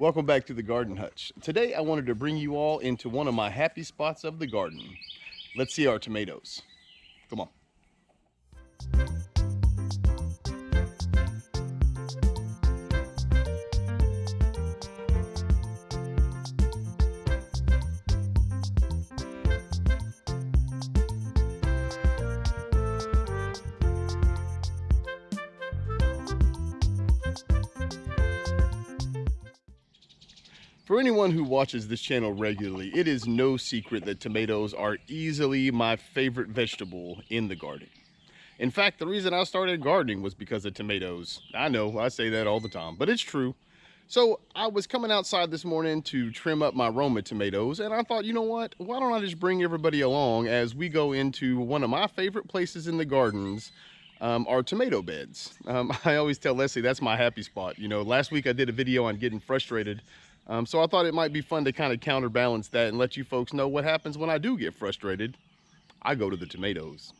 Welcome back to the Garden Hutch. Today I wanted to bring you all into one of my happy spots of the garden. Let's see our tomatoes. Come on. For anyone who watches this channel regularly, it is no secret that tomatoes are easily my favorite vegetable in the garden. In fact, the reason I started gardening was because of tomatoes. I know, I say that all the time, but it's true. So I was coming outside this morning to trim up my Roma tomatoes, and I thought, you know what? Why don't I just bring everybody along as we go into one of my favorite places in the gardens, our tomato beds. I always tell Leslie that's my happy spot. You know, last week I did a video on getting frustrated. So I thought it might be fun to kind of counterbalance that and let you folks know what happens when I do get frustrated. I go to the tomatoes.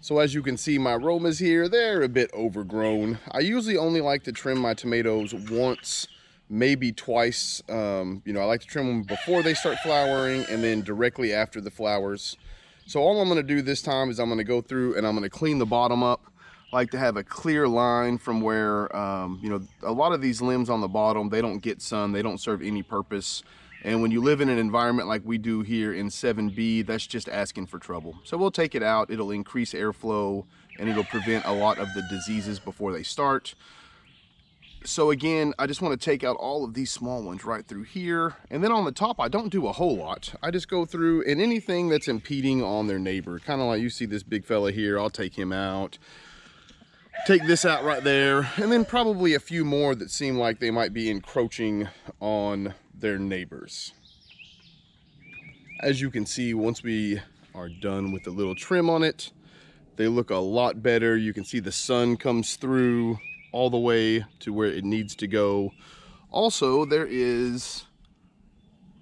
So as you can see, my Romas here, they're a bit overgrown. I usually only like to trim my tomatoes once, maybe twice. You know, I like to trim them before they start flowering and then directly after the flowers. So all I'm going to do this time is I'm going to go through and I'm going to clean the bottom up. I like to have a clear line from where, you know, a lot of these limbs on the bottom, they don't get sun, they don't serve any purpose. And when you live in an environment like we do here in 7B, that's just asking for trouble. So we'll take it out, it'll increase airflow, and it'll prevent a lot of the diseases before they start. So again, I just want to take out all of these small ones right through here. And then on the top, I don't do a whole lot. I just go through and anything that's impeding on their neighbor. Kind of like you see this big fella here, I'll take him out. Take this out right there, and then probably a few more that seem like they might be encroaching on their neighbors. As you can see, once we are done with the little trim on it, they look a lot better. You can see the sun comes through all the way to where it needs to go. Also, there is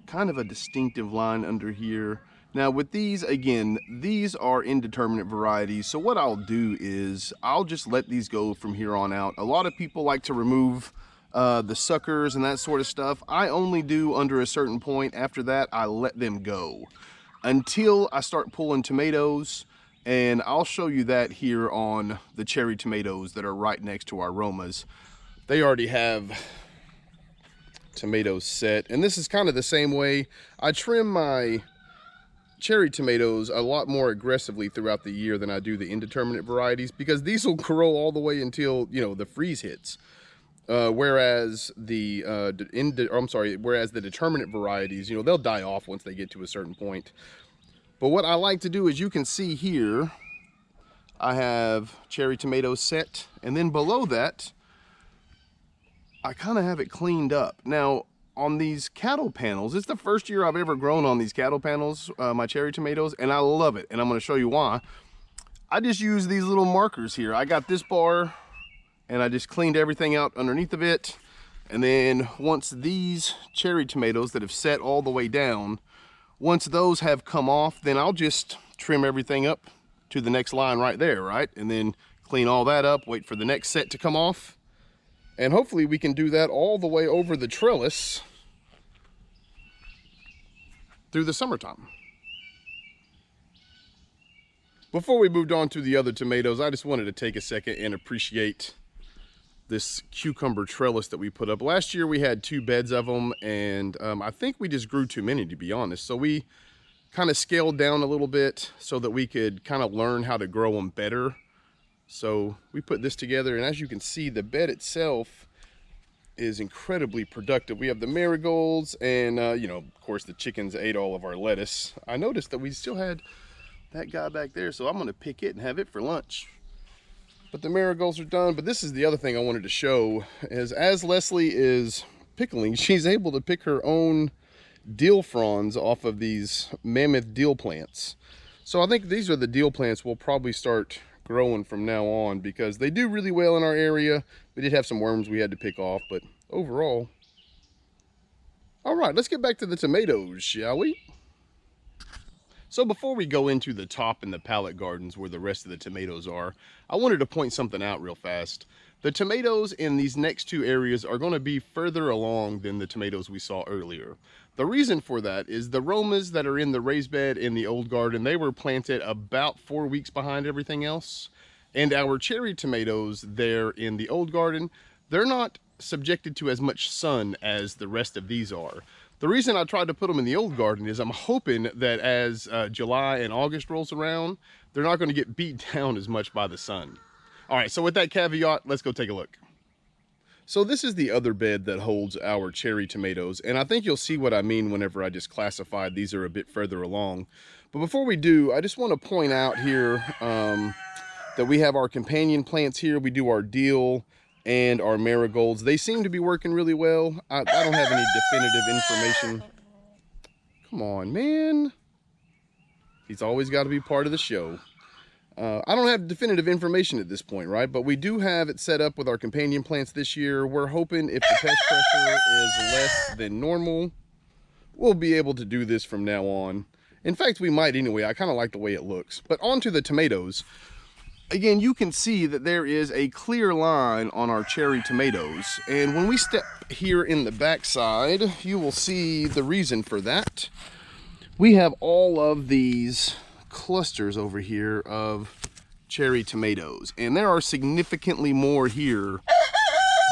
kind of a distinctive line under here. Now with these, again, these are indeterminate varieties. So what I'll do is I'll just let these go from here on out. A lot of people like to remove the suckers and that sort of stuff. I only do under a certain point. After that, I let them go until I start pulling tomatoes. And I'll show you that here on the cherry tomatoes that are right next to our Romas. They already have tomatoes set. And this is kind of the same way. I trim my cherry tomatoes a lot more aggressively throughout the year than I do the indeterminate varieties, because these will grow all the way until, you know, the freeze hits. Whereas the determinate varieties, you know, they'll die off once they get to a certain point. But what I like to do is, you can see here, I have cherry tomatoes set, and then below that, I kind of have it cleaned up. Now, on these cattle panels, it's the first year I've ever grown on these cattle panels, my cherry tomatoes, and I love it, and I'm going to show you why. I just use these little markers here. I got this bar, and I just cleaned everything out underneath of it, and then once these cherry tomatoes that have set all the way down, once those have come off, then I'll just trim everything up to the next line right there, right? And then clean all that up, wait for the next set to come off. And hopefully we can do that all the way over the trellis through the summertime. Before we moved on to the other tomatoes, I just wanted to take a second and appreciate this cucumber trellis that we put up. Last year we had 2 beds of them, and I think we just grew too many, to be honest. So we kind of scaled down a little bit so that we could kind of learn how to grow them better. So we put this together, and as you can see, the bed itself is incredibly productive. We have the marigolds, and you know, of course the chickens ate all of our lettuce. I noticed that we still had that guy back there, so I'm going to pick it and have it for lunch. But the marigolds are done. But this is the other thing I wanted to show, is as Leslie is pickling, she's able to pick her own dill fronds off of these mammoth dill plants. So I think these are the dill plants we'll probably start growing from now on, because they do really well in our area. We did have some worms we had to pick off, but overall. All right, let's get back to the tomatoes, shall we? So before we go into the top and the pallet gardens where the rest of the tomatoes are, I wanted to point something out real fast. The tomatoes in these next two areas are going to be further along than the tomatoes we saw earlier. The reason for that is the Romas that are in the raised bed in the old garden, they were planted about 4 weeks behind everything else. And our cherry tomatoes there in the old garden, they're not subjected to as much sun as the rest of these are. The reason I tried to put them in the old garden is I'm hoping that as July and August rolls around, they're not going to get beat down as much by the sun. All right, so with that caveat, let's go take a look. So this is the other bed that holds our cherry tomatoes, and I think you'll see what I mean whenever I just classified these are a bit further along. But before we do, I just want to point out here that we have our companion plants here. We do our deal and our marigolds. They seem to be working really well. I don't have any definitive information. Come on, man. He's always got to be part of the show. I don't have definitive information at this point, right? But we do have it set up with our companion plants this year. We're hoping if the pest pressure is less than normal, we'll be able to do this from now on. In fact, we might anyway. I kind of like the way it looks. But on to the tomatoes. Again, you can see that there is a clear line on our cherry tomatoes. And when we step here in the backside, you will see the reason for that. We have all of these clusters over here of cherry tomatoes, and there are significantly more here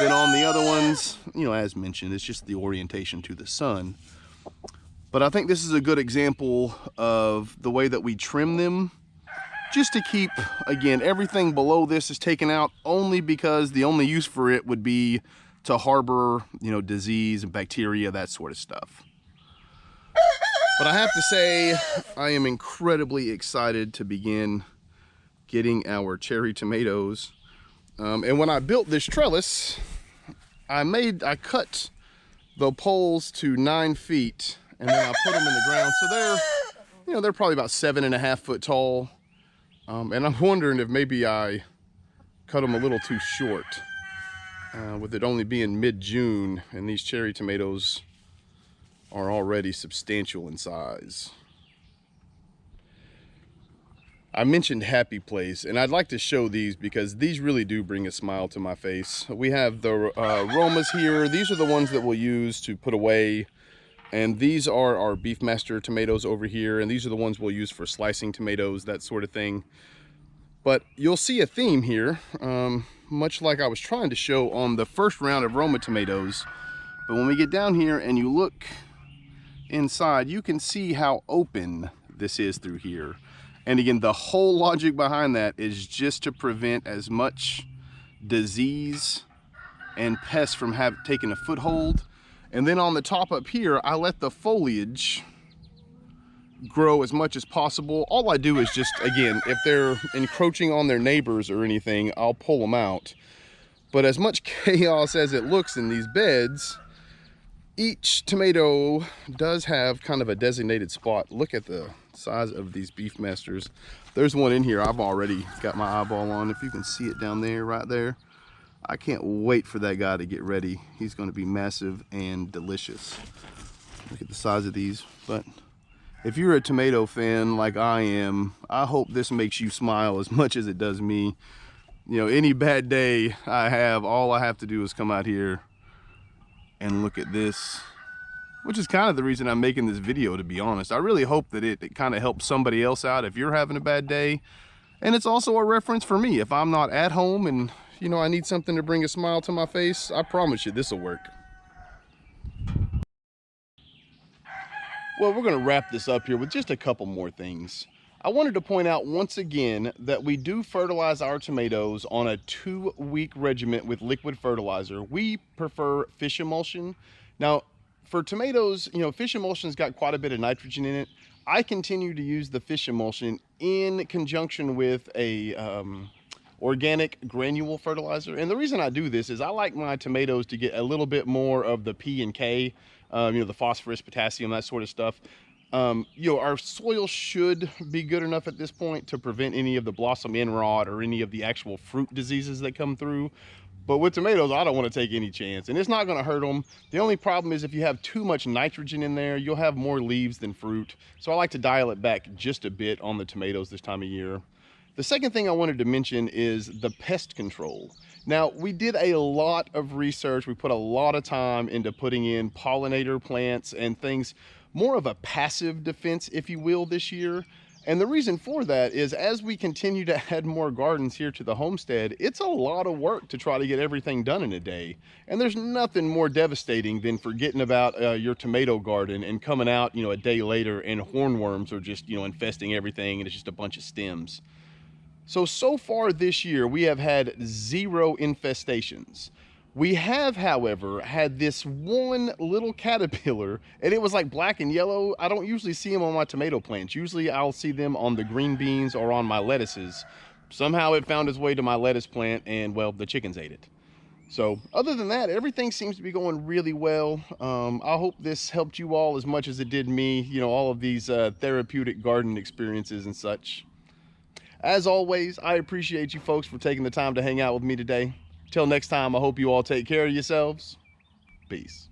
than on the other ones. You know, as mentioned, it's just the orientation to the sun. But I think this is a good example of the way that we trim them, just to keep, again, everything below this is taken out only because the only use for it would be to harbor, you know, disease and bacteria, that sort of stuff. But I have to say, I am incredibly excited to begin getting our cherry tomatoes. And when I built this trellis, I cut the poles to 9 feet, and then I put them in the ground. So they're probably about 7.5 foot tall. And I'm wondering if maybe I cut them a little too short, with it only being mid-June, and these cherry tomatoes are already substantial in size. I mentioned Happy Place, and I'd like to show these because these really do bring a smile to my face. We have the Romas here. These are the ones that we'll use to put away, and these are our Beefmaster tomatoes over here, and these are the ones we'll use for slicing tomatoes, that sort of thing. But you'll see a theme here, much like I was trying to show on the first round of Roma tomatoes. But when we get down here and you look inside, you can see how open this is through here. And again, the whole logic behind that is just to prevent as much disease and pests from taking a foothold. And then on the top up here, I let the foliage grow as much as possible. All I do is just, again, if they're encroaching on their neighbors or anything, I'll pull them out. But as much chaos as it looks in these beds, each tomato does have kind of a designated spot. Look at the size of these Beefmasters. There's one in here I've already got my eyeball on. If you can see it down there, right there. I can't wait for that guy to get ready. He's going to be massive and delicious. Look at the size of these. But if you're a tomato fan like I am, I hope this makes you smile as much as it does me. You know, any bad day I have, all I have to do is come out here and look at this, which is kind of the reason I'm making this video, to be honest. I really hope that it kind of helps somebody else out if you're having a bad day. And it's also a reference for me. If I'm not at home and, you know, I need something to bring a smile to my face, I promise you this will work. Well, we're going to wrap this up here with just a couple more things. I wanted to point out once again that we do fertilize our tomatoes on a 2-week regimen with liquid fertilizer. We prefer fish emulsion. Now, for tomatoes, you know, fish emulsion's got quite a bit of nitrogen in it. I continue to use the fish emulsion in conjunction with a organic granule fertilizer. And the reason I do this is I like my tomatoes to get a little bit more of the P and K, you know, the phosphorus, potassium, that sort of stuff. You know, our soil should be good enough at this point to prevent any of the blossom end rot or any of the actual fruit diseases that come through. But with tomatoes, I don't want to take any chance, and it's not going to hurt them. The only problem is if you have too much nitrogen in there, you'll have more leaves than fruit. So I like to dial it back just a bit on the tomatoes this time of year. The second thing I wanted to mention is the pest control. Now, we did a lot of research. We put a lot of time into putting in pollinator plants and things, more of a passive defense, if you will, this year. And the reason for that is as we continue to add more gardens here to the homestead, it's a lot of work to try to get everything done in a day. And there's nothing more devastating than forgetting about your tomato garden and coming out, a day later and hornworms are just, infesting everything and it's just a bunch of stems. So far this year, we have had 0 infestations. We have, however, had this one little caterpillar, and it was like black and yellow. I don't usually see them on my tomato plants. Usually I'll see them on the green beans or on my lettuces. Somehow it found its way to my lettuce plant, and well, the chickens ate it. So other than that, everything seems to be going really well. I hope this helped you all as much as it did me, all of these therapeutic garden experiences and such. As always, I appreciate you folks for taking the time to hang out with me today. Till next time, I hope you all take care of yourselves. Peace.